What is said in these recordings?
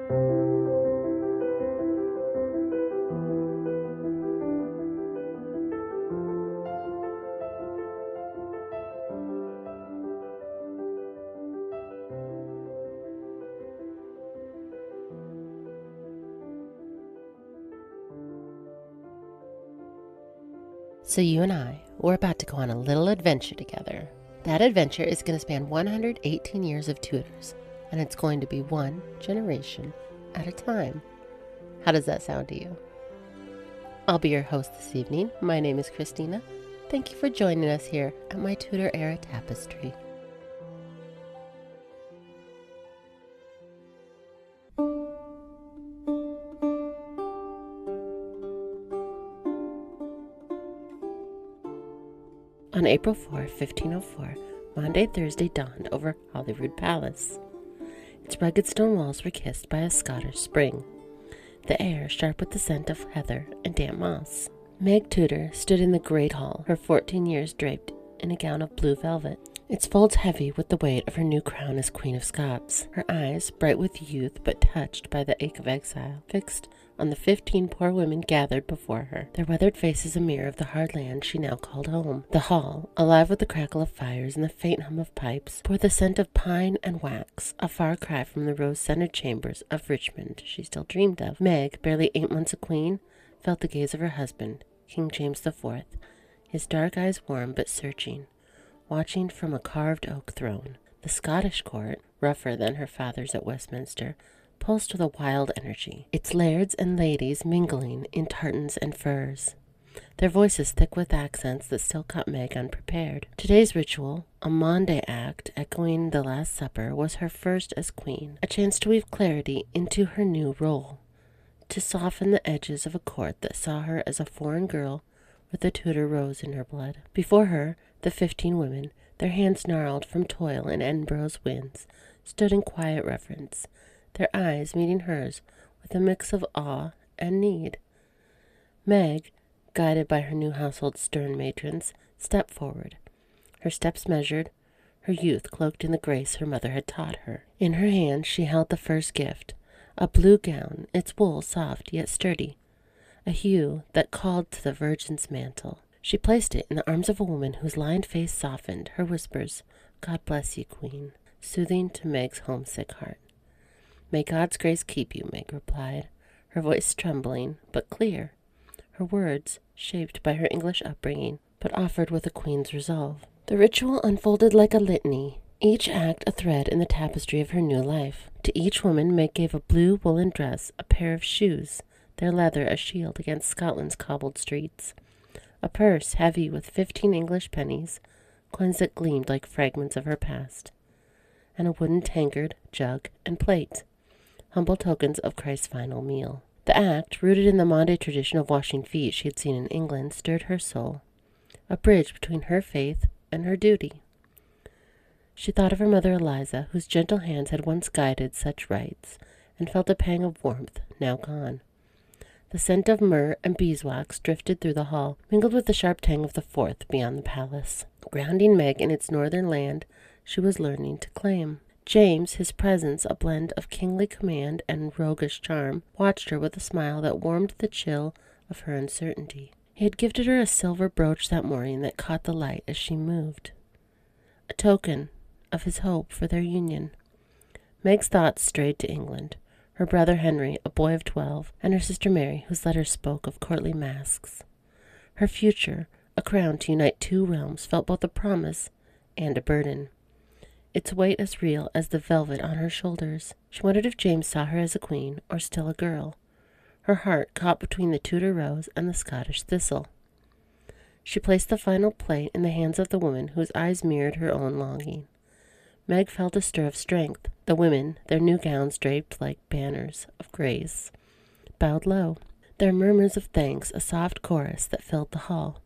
So you and we're about to go on a little adventure together. That adventure is going to span 118 years of Tudors, and it's going to be one generation at a time. How does that sound to you? I'll be your host this evening. My name is Christina. Thank you for joining us here at my Tudor era Tapestry. On April 4, 1504, Maundy Thursday dawned over Holyrood Palace. Its rugged stone walls were kissed by a Scottish spring, the air sharp with the scent of heather and damp moss. Meg Tudor stood in the great hall, her 14 years draped in a gown of blue velvet, its folds heavy with the weight of her new crown as Queen of Scots, her eyes bright with youth but touched by the ache of exile, fixed on the 15 poor women gathered before her, their weathered faces a mirror of the hard land she now called home. The hall, alive with the crackle of fires and the faint hum of pipes, bore the scent of pine and wax, a far cry from the rose-scented chambers of Richmond she still dreamed of. Meg, barely 8 months a queen, felt the gaze of her husband, King James IV, his dark eyes warm but searching, watching from a carved oak throne. The Scottish court, rougher than her father's at Westminster, pulsed with a wild energy, its lairds and ladies mingling in tartans and furs, their voices thick with accents that still caught Meg unprepared. Today's ritual, a Maundy act echoing the Last Supper, was her first as queen, a chance to weave clarity into her new role, to soften the edges of a court that saw her as a foreign girl with the Tudor rose in her blood. Before her, the 15 women, their hands gnarled from toil in Edinburgh's winds, stood in quiet reverence, their eyes meeting hers with a mix of awe and need. Meg, guided by her new household's stern matrons, stepped forward, her steps measured, her youth cloaked in the grace her mother had taught her. In her hand she held the first gift, a blue gown, its wool soft yet sturdy, a hue that called to the Virgin's mantle. She placed it in the arms of a woman whose lined face softened her whispers, "God bless you, Queen," soothing to Meg's homesick heart. "May God's grace keep you," Meg replied, her voice trembling but clear, her words shaped by her English upbringing, but offered with a queen's resolve. The ritual unfolded like a litany, each act a thread in the tapestry of her new life. To each woman Meg gave a blue woolen dress, a pair of shoes, their leather a shield against Scotland's cobbled streets, a purse heavy with 15 English pennies, coins that gleamed like fragments of her past, and a wooden tankard, jug, and plate, humble tokens of Christ's final meal. The act, rooted in the Maundy tradition of washing feet she had seen in England, stirred her soul, a bridge between her faith and her duty. She thought of her mother Eliza, whose gentle hands had once guided such rites, and felt a pang of warmth, now gone. The scent of myrrh and beeswax drifted through the hall, mingled with the sharp tang of the Forth beyond the palace, grounding Meg in its northern land she was learning to claim. James, his presence a blend of kingly command and roguish charm, watched her with a smile that warmed the chill of her uncertainty. He had gifted her a silver brooch that morning that caught the light as she moved, a token of his hope for their union. Meg's thoughts strayed to England, her brother Henry, a boy of 12, and her sister Mary, whose letters spoke of courtly masques. Her future, a crown to unite 2 realms, felt both a promise and a burden, its weight as real as the velvet on her shoulders. She wondered if James saw her as a queen or still a girl, her heart caught between the Tudor rose and the Scottish thistle. She placed the final plate in the hands of the woman whose eyes mirrored her own longing. Meg felt a stir of strength. The women, their new gowns draped like banners of grace, bowed low, their murmurs of thanks a soft chorus that filled the hall.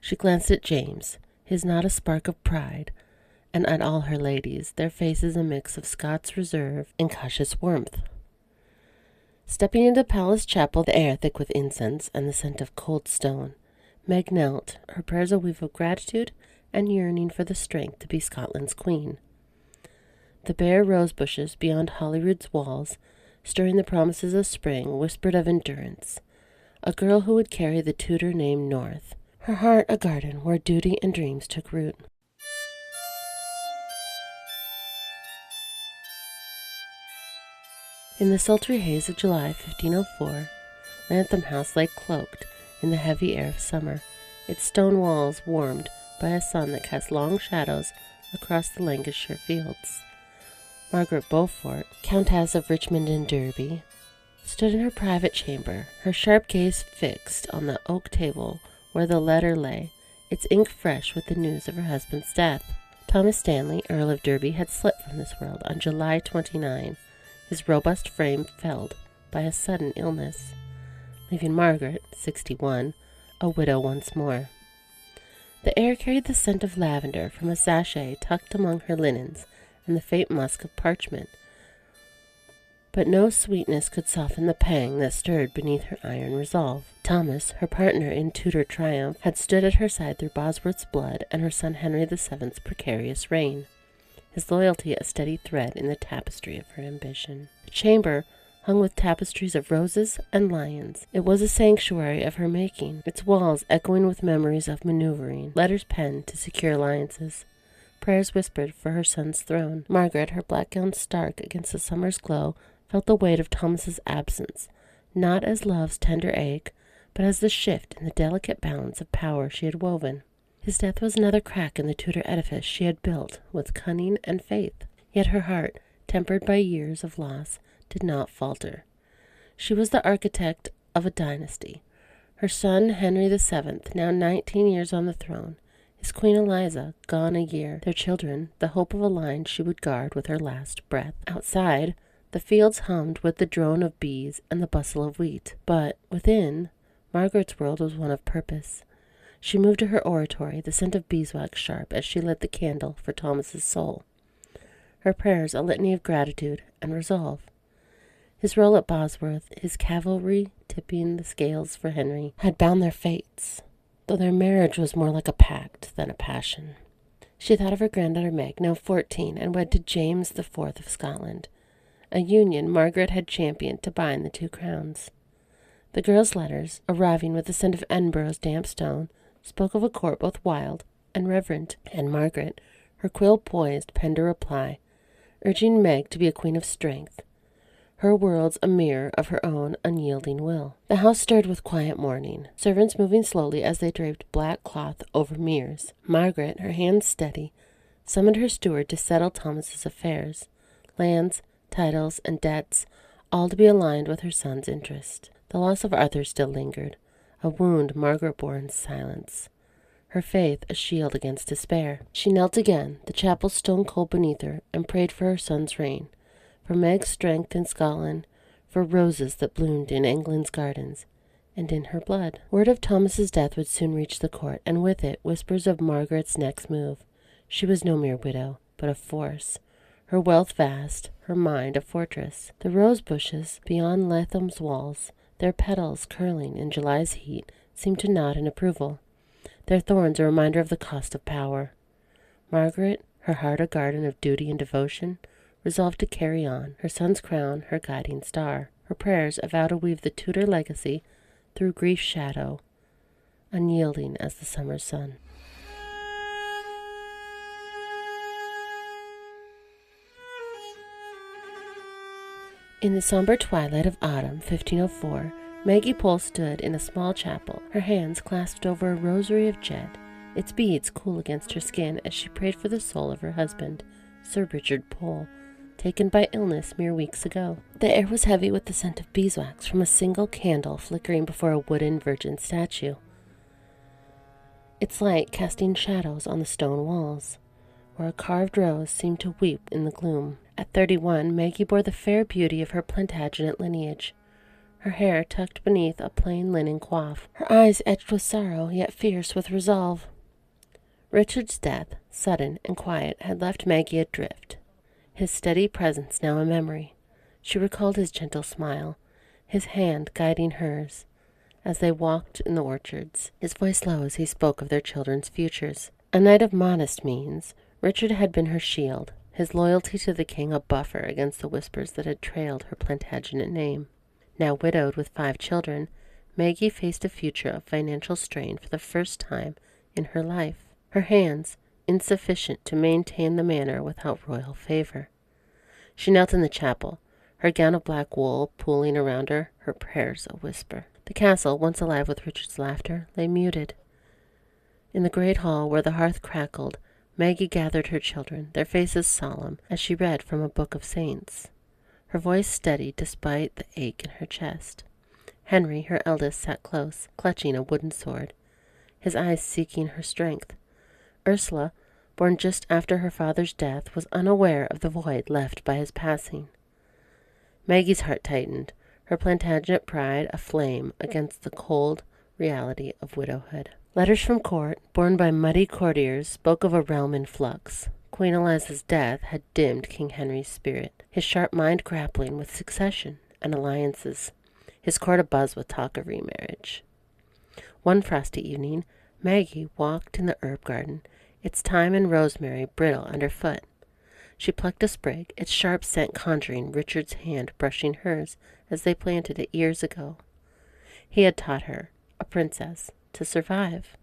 She glanced at James, his not a spark of pride, and at all her ladies, their faces a mix of Scots reserve and cautious warmth. Stepping into the palace chapel, the air thick with incense and the scent of cold stone, Meg knelt, her prayers a weave of gratitude and yearning for the strength to be Scotland's queen. The bare rose bushes beyond Holyrood's walls stirring the promises of spring, whispered of endurance. A girl who would carry the Tudor name north. Her heart a garden where duty and dreams took root. In the sultry haze of July 1504, Lantham House lay cloaked in the heavy air of summer, its stone walls warmed by a sun that cast long shadows across the Lancashire fields. Margaret Beaufort, Countess of Richmond and Derby, stood in her private chamber, her sharp gaze fixed on the oak table where the letter lay, its ink fresh with the news of her husband's death. Thomas Stanley, Earl of Derby, had slipped from this world on July 29, his robust frame felled by a sudden illness, leaving Margaret, 61, a widow once more. The air carried the scent of lavender from a sachet tucked among her linens, and the faint musk of parchment, but no sweetness could soften the pang that stirred beneath her iron resolve. Thomas, her partner in Tudor triumph, had stood at her side through Bosworth's blood and her son Henry VII's precarious reign, his loyalty a steady thread in the tapestry of her ambition. The chamber, hung with tapestries of roses and lions, it was a sanctuary of her making, its walls echoing with memories of manoeuvring, letters penned to secure alliances, prayers whispered for her son's throne. Margaret, her black gown stark against the summer's glow, felt the weight of Thomas's absence, not as love's tender ache, but as the shift in the delicate balance of power she had woven. His death was another crack in the Tudor edifice she had built with cunning and faith, yet her heart, tempered by years of loss, did not falter. She was the architect of a dynasty. Her son Henry VII, now 19 years on the throne, his Queen Eliza, gone a year, their children, the hope of a line she would guard with her last breath. Outside, the fields hummed with the drone of bees and the bustle of wheat, but within, Margaret's world was one of purpose. She moved to her oratory, the scent of beeswax sharp as she lit the candle for Thomas's soul. Her prayers a litany of gratitude and resolve. His role at Bosworth, his cavalry tipping the scales for Henry, had bound their fates, though their marriage was more like a pact than a passion. She thought of her granddaughter Meg, now 14, and wed to James IV of Scotland, a union Margaret had championed to bind the two crowns. The girl's letters, arriving with the scent of Edinburgh's damp stone, spoke of a court both wild and reverent, and Margaret, her quill poised, penned a reply, urging Meg to be a queen of strength, her world's a mirror of her own unyielding will. The house stirred with quiet mourning, servants moving slowly as they draped black cloth over mirrors. Margaret, her hands steady, summoned her steward to settle Thomas's affairs, lands, titles, and debts, all to be aligned with her son's interest. The loss of Arthur still lingered, a wound Margaret bore in silence, her faith a shield against despair. She knelt again, the chapel stone cold beneath her, and prayed for her son's reign, for Meg's strength in Scotland, for roses that bloomed in England's gardens, and in her blood. Word of Thomas's death would soon reach the court, and with it whispers of Margaret's next move. She was no mere widow, but a force, her wealth vast, her mind a fortress. The rose bushes beyond Latham's walls, their petals curling in July's heat, seemed to nod in approval, their thorns a reminder of the cost of power. Margaret, her heart a garden of duty and devotion, resolved to carry on, her son's crown her guiding star, her prayers a vow to weave the Tudor legacy through grief's shadow, unyielding as the summer's sun. In the somber twilight of autumn 1504, Maggie Pole stood in a small chapel, her hands clasped over a rosary of jet, its beads cool against her skin as she prayed for the soul of her husband, Sir Richard Pole, taken by illness mere weeks ago. The air was heavy with the scent of beeswax from a single candle flickering before a wooden Virgin statue, its light casting shadows on the stone walls, where a carved rose seemed to weep in the gloom. At 31, Maggie bore the fair beauty of her Plantagenet lineage, her hair tucked beneath a plain linen coif, her eyes etched with sorrow, yet fierce with resolve. Richard's death, sudden and quiet, had left Maggie adrift, his steady presence now a memory. She recalled his gentle smile, his hand guiding hers, as they walked in the orchards, his voice low as he spoke of their children's futures. A knight of modest means, Richard had been her shield, his loyalty to the king a buffer against the whispers that had trailed her Plantagenet name. Now widowed with 5 children, Maggie faced a future of financial strain for the first time in her life. Her hands insufficient to maintain the manor without royal favor. She knelt in the chapel, her gown of black wool pooling around her, her prayers a whisper. The castle, once alive with Richard's laughter, lay muted. In the great hall where the hearth crackled, Maggie gathered her children, their faces solemn, as she read from a book of saints. Her voice steady despite the ache in her chest. Henry, her eldest, sat close, clutching a wooden sword, his eyes seeking her strength. Ursula, born just after her father's death, was unaware of the void left by his passing. Maggie's heart tightened, her Plantagenet pride aflame against the cold reality of widowhood. Letters from court, borne by muddy courtiers, spoke of a realm in flux. Queen Eliza's death had dimmed King Henry's spirit, his sharp mind grappling with succession and alliances, his court abuzz with talk of remarriage. One frosty evening, Maggie walked in the herb garden, its thyme and rosemary brittle underfoot. She plucked a sprig, its sharp scent conjuring Richard's hand brushing hers as they planted it years ago. He had taught her, a princess, to survive.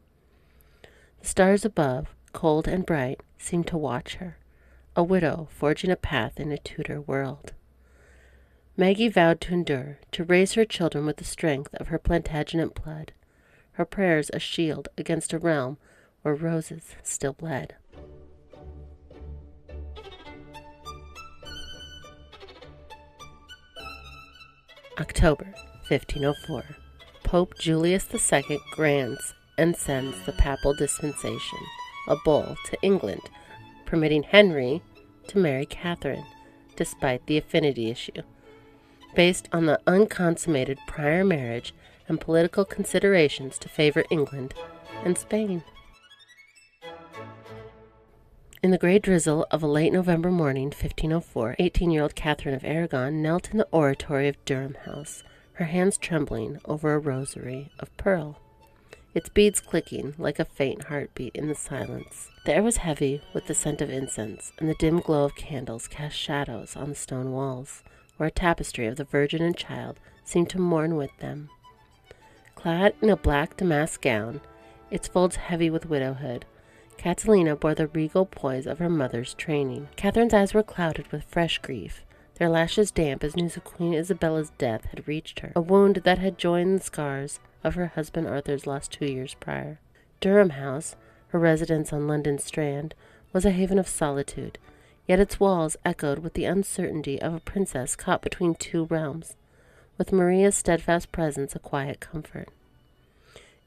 The stars above, cold and bright, seemed to watch her, a widow forging a path in a Tudor world. Maggie vowed to endure, to raise her children with the strength of her Plantagenet blood, her prayers a shield against a realm where roses still bled. October 1504. Pope Julius II grants and sends the papal dispensation, a bull, to England, permitting Henry to marry Catherine, despite the affinity issue, based on the unconsummated prior marriage and political considerations to favor England and Spain. In the grey drizzle of a late November morning, 1504, 18-year-old Catherine of Aragon knelt in the oratory of Durham House, her hands trembling over a rosary of pearl, its beads clicking like a faint heartbeat in the silence. The air was heavy with the scent of incense, and the dim glow of candles cast shadows on the stone walls, where a tapestry of the Virgin and Child seemed to mourn with them. Clad in a black damask gown, its folds heavy with widowhood, Catalina bore the regal poise of her mother's training. Catherine's eyes were clouded with fresh grief, their lashes damp as news of Queen Isabella's death had reached her, a wound that had joined the scars of her husband Arthur's loss 2 years prior. Durham House, her residence on London Strand, was a haven of solitude, yet its walls echoed with the uncertainty of a princess caught between 2 realms, with Maria's steadfast presence a quiet comfort.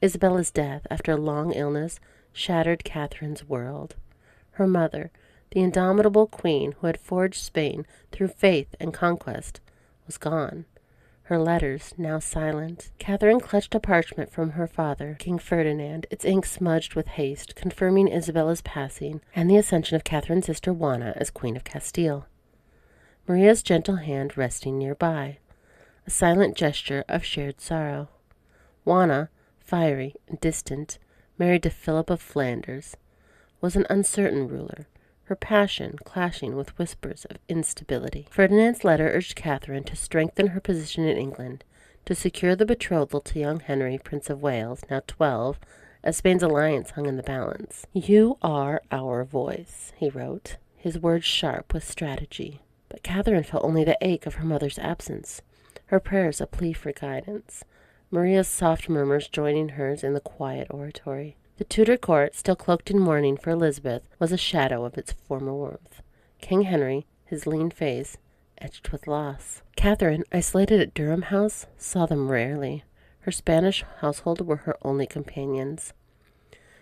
Isabella's death, after a long illness, shattered Catherine's world. Her mother, the indomitable queen who had forged Spain through faith and conquest, was gone, her letters now silent. Catherine clutched a parchment from her father, King Ferdinand, its ink smudged with haste, confirming Isabella's passing and the ascension of Catherine's sister Juana as Queen of Castile. Maria's gentle hand resting nearby, a silent gesture of shared sorrow. Juana, fiery and distant, married to Philip of Flanders, was an uncertain ruler, her passion clashing with whispers of instability. Ferdinand's letter urged Catherine to strengthen her position in England, to secure the betrothal to young Henry, Prince of Wales, now 12, as Spain's alliance hung in the balance. "You are our voice," he wrote, his words sharp with strategy. But Catherine felt only the ache of her mother's absence, her prayers a plea for guidance, Maria's soft murmurs joining hers in the quiet oratory. The Tudor court, still cloaked in mourning for Elizabeth, was a shadow of its former warmth. King Henry, his lean face, etched with loss. Catherine, isolated at Durham House, saw them rarely. Her Spanish household were her only companions.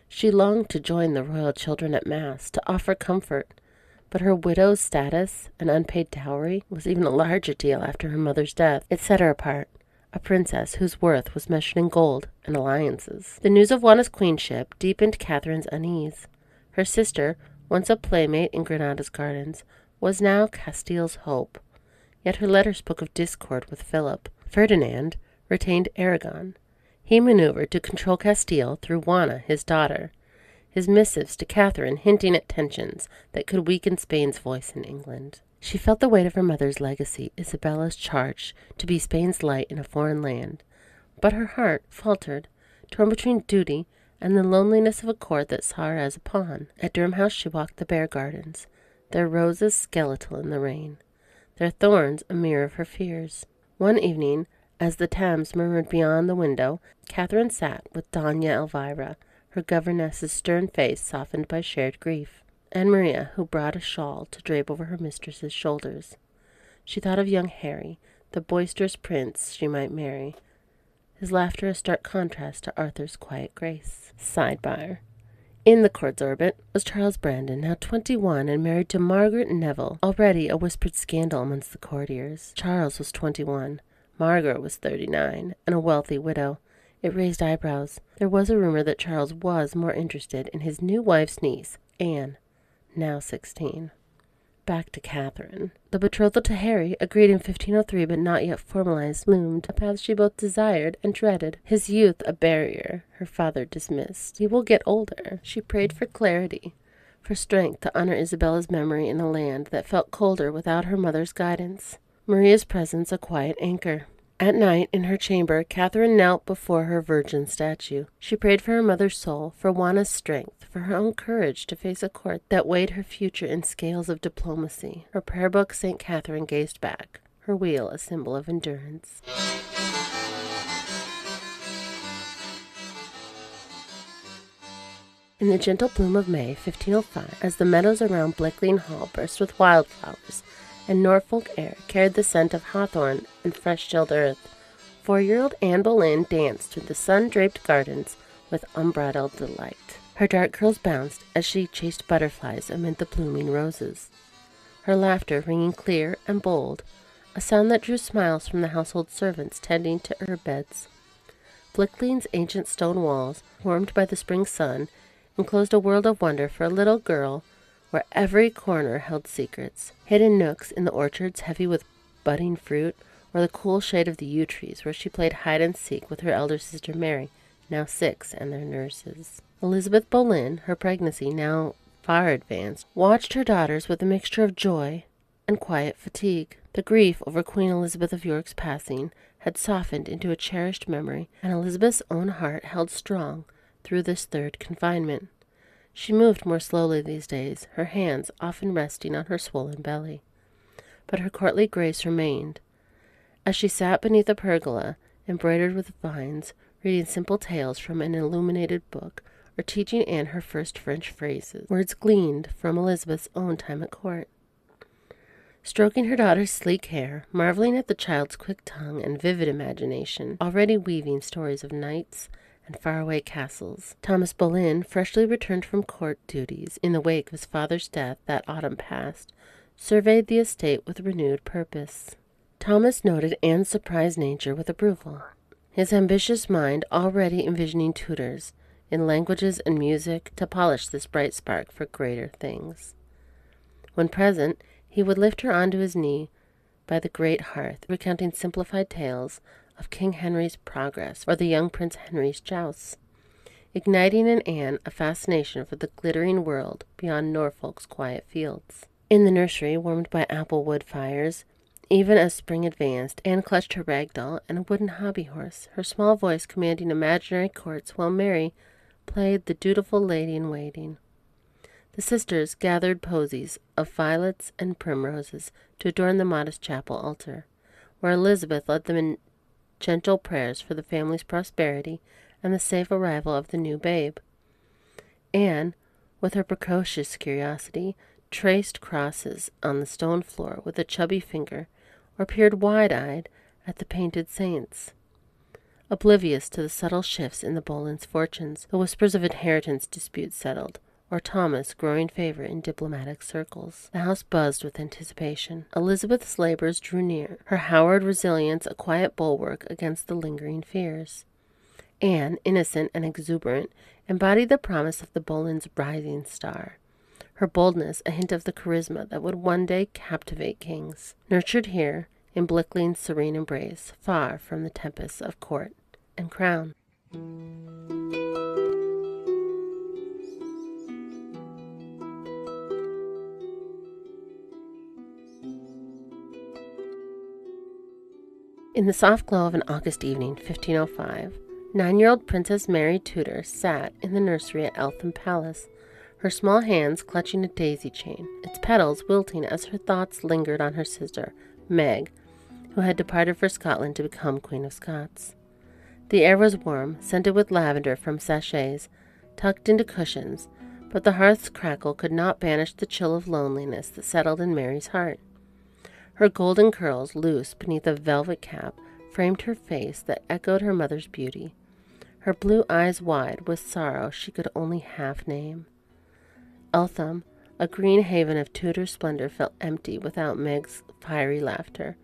She longed to join the royal children at Mass, to offer comfort, but her widow's status and unpaid dowry was even a larger deal after her mother's death. It set her apart, a princess whose worth was measured in gold and alliances. The news of Juana's queenship deepened Catherine's unease. Her sister, once a playmate in Granada's gardens, was now Castile's hope. Yet her letter spoke of discord with Philip. Ferdinand retained Aragon. He maneuvered to control Castile through Juana, his daughter. his missives to Catherine hinting at tensions that could weaken Spain's voice in England. She felt the weight of her mother's legacy, Isabella's charge to be Spain's light in a foreign land, but her heart faltered, torn between duty and the loneliness of a court that saw her as a pawn. At Durham House she walked the bare gardens, their roses skeletal in the rain, their thorns a mirror of her fears. One evening, as the Thames murmured beyond the window, Catherine sat with Doña Elvira, her governess's stern face softened by shared grief, and Maria, who brought a shawl to drape over her mistress's shoulders. She thought of young Harry, the boisterous prince she might marry, his laughter a stark contrast to Arthur's quiet grace. Sidebar. In the court's orbit was Charles Brandon, now 21 and married to Margaret Neville, already a whispered scandal amongst the courtiers. Charles was 21. Margaret was 39, and a wealthy widow. It raised eyebrows. There was a rumor that Charles was more interested in his new wife's niece, Anne, now 16. Back to Catherine. The betrothal to Harry, agreed in 1503 but not yet formalized, loomed, a path she both desired and dreaded. His youth a barrier her father dismissed. He will get older. She prayed for clarity, for strength to honor Isabella's memory in a land that felt colder without her mother's guidance. Maria's presence a quiet anchor. At night, in her chamber, Catherine knelt before her virgin statue. She prayed for her mother's soul, for Juana's strength, for her own courage to face a court that weighed her future in scales of diplomacy. Her prayer book, St. Catherine gazed back, her wheel a symbol of endurance. In the gentle bloom of May, 1505, as the meadows around Blickling Hall burst with wildflowers, and Norfolk air carried the scent of hawthorn and fresh-chilled earth, 4-year-old Anne Boleyn danced through the sun-draped gardens with unbridled delight. Her dark curls bounced as she chased butterflies amid the blooming roses, her laughter ringing clear and bold, a sound that drew smiles from the household servants tending to herb beds. Blickling's ancient stone walls, warmed by the spring sun, enclosed a world of wonder for a little girl where every corner held secrets, hidden nooks in the orchards heavy with budding fruit, or the cool shade of the yew trees where she played hide-and-seek with her elder sister Mary, now 6, and their nurses. Elizabeth Boleyn, her pregnancy now far advanced, watched her daughters with a mixture of joy and quiet fatigue. The grief over Queen Elizabeth of York's passing had softened into a cherished memory, and Elizabeth's own heart held strong through this third confinement. She moved more slowly these days, her hands often resting on her swollen belly. But her courtly grace remained. As she sat beneath a pergola, embroidered with vines, reading simple tales from an illuminated book, or teaching Anne her first French phrases, words gleaned from Elizabeth's own time at court. Stroking her daughter's sleek hair, marveling at the child's quick tongue and vivid imagination, already weaving stories of knights and faraway castles, Thomas Boleyn, freshly returned from court duties in the wake of his father's death that autumn past, surveyed the estate with renewed purpose. Thomas noted Anne's surprised nature with approval, his ambitious mind already envisioning tutors in languages and music to polish this bright spark for greater things. When present, he would lift her onto his knee by the great hearth, recounting simplified tales of King Henry's progress or the young Prince Henry's jousts, igniting in Anne a fascination for the glittering world beyond Norfolk's quiet fields. In the nursery, warmed by apple wood fires, even as spring advanced, Anne clutched her rag doll and a wooden hobby horse, her small voice commanding imaginary courts while Mary played the dutiful lady-in-waiting. The sisters gathered posies of violets and primroses to adorn the modest chapel altar, where Elizabeth led them in gentle prayers for the family's prosperity and the safe arrival of the new babe. Anne, with her precocious curiosity, traced crosses on the stone floor with a chubby finger, or peered wide-eyed at the painted saints. Oblivious to the subtle shifts in the Boleyns' fortunes, the whispers of inheritance disputes settled, or Thomas' growing favor in diplomatic circles. The house buzzed with anticipation. Elizabeth's labors drew near, her Howard resilience a quiet bulwark against the lingering fears. Anne, innocent and exuberant, embodied the promise of the Boleyns' rising star, her boldness a hint of the charisma that would one day captivate kings. Nurtured here, in Blickling's serene embrace, far from the tempests of court and crown. In the soft glow of an August evening, 1505, 9-year-old Princess Mary Tudor sat in the nursery at Eltham Palace, her small hands clutching a daisy chain, its petals wilting as her thoughts lingered on her sister, Meg, who had departed for Scotland to become Queen of Scots. The air was warm, scented with lavender from sachets, tucked into cushions, but the hearth's crackle could not banish the chill of loneliness that settled in Mary's heart. Her golden curls, loose beneath a velvet cap, framed her face that echoed her mother's beauty, her blue eyes wide with sorrow she could only half name. Eltham, a green haven of Tudor splendor, felt empty without Meg's fiery laughter,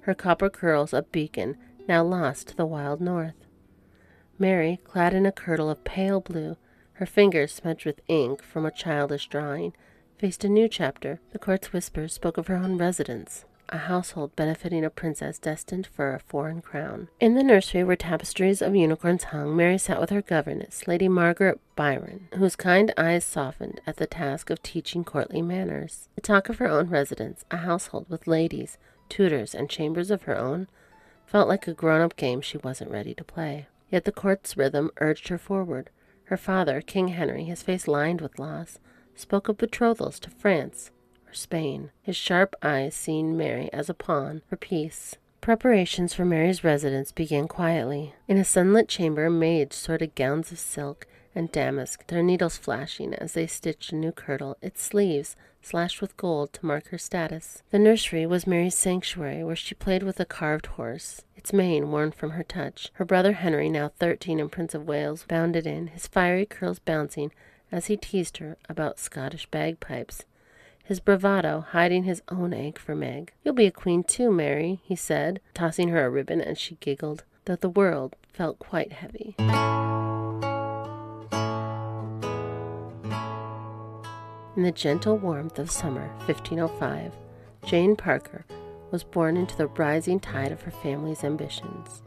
her copper curls a beacon now lost to the wild north. Mary, clad in a kirtle of pale blue, her fingers smudged with ink from a childish drawing, faced a new chapter. The court's whispers spoke of her own residence, a household benefiting a princess destined for a foreign crown. In the nursery, where tapestries of unicorns hung, Mary sat with her governess, Lady Margaret Byron, whose kind eyes softened at the task of teaching courtly manners. The talk of her own residence, a household with ladies, tutors, and chambers of her own, felt like a grown-up game she wasn't ready to play. Yet the court's rhythm urged her forward. Her father, King Henry, his face lined with loss, spoke of betrothals to France or Spain, his sharp eyes seeing Mary as a pawn for peace. Preparations for Mary's residence began quietly. In a sunlit chamber, maids sorted gowns of silk and damask, their needles flashing as they stitched a new kirtle, its sleeves slashed with gold to mark her status. The nursery was Mary's sanctuary, where she played with a carved horse, its mane worn from her touch. Her brother Henry, now 13 and Prince of Wales, bounded in, his fiery curls bouncing as he teased her about Scottish bagpipes, his bravado hiding his own ache for Meg. "You'll be a queen too, Mary," he said, tossing her a ribbon as she giggled, though the world felt quite heavy. In the gentle warmth of summer, 1505, Jane Parker was born into the rising tide of her family's ambitions.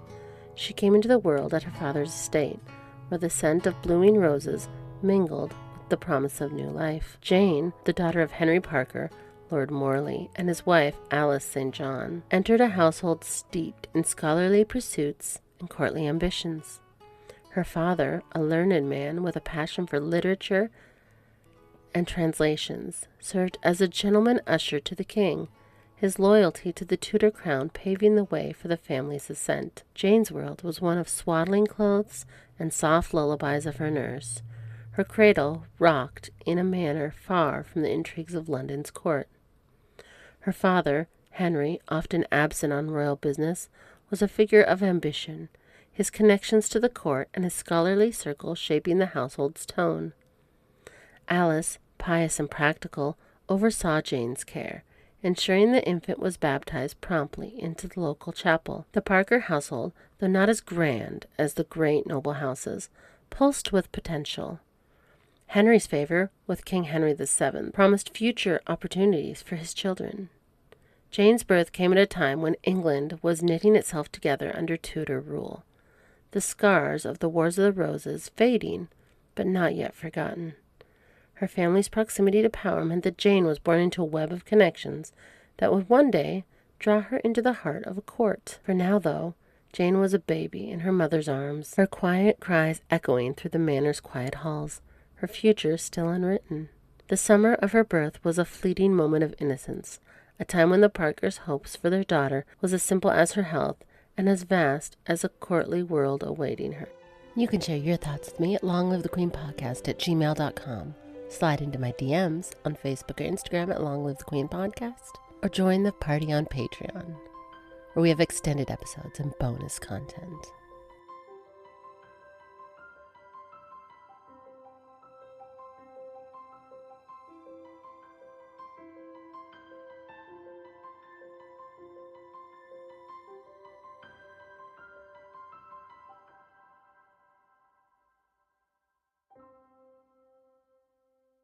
She came into the world at her father's estate, where the scent of blooming roses mingled with the promise of new life. Jane, the daughter of Henry Parker, Lord Morley, and his wife, Alice St. John, entered a household steeped in scholarly pursuits and courtly ambitions. Her father, a learned man with a passion for literature and translations, served as a gentleman usher to the king, his loyalty to the Tudor crown paving the way for the family's ascent. Jane's world was one of swaddling clothes and soft lullabies of her nurse, her cradle rocked in a manner far from the intrigues of London's court. Her father, Henry, often absent on royal business, was a figure of ambition, his connections to the court and his scholarly circle shaping the household's tone. Alice, pious and practical, oversaw Jane's care, ensuring the infant was baptized promptly into the local chapel. The Parker household, though not as grand as the great noble houses, pulsed with potential. Henry's favor with King Henry VII promised future opportunities for his children. Jane's birth came at a time when England was knitting itself together under Tudor rule, the scars of the Wars of the Roses fading, but not yet forgotten. Her family's proximity to power meant that Jane was born into a web of connections that would one day draw her into the heart of a court. For now, though, Jane was a baby in her mother's arms, her quiet cries echoing through the manor's quiet halls, her future still unwritten. The summer of her birth was a fleeting moment of innocence, a time when the Parkers' hopes for their daughter was as simple as her health and as vast as a courtly world awaiting her. You can share your thoughts with me at longlivethequeenpodcast@gmail.com. Slide into my DMs on Facebook or Instagram at Long Live the Queen Podcast, or join the party on Patreon, where we have extended episodes and bonus content.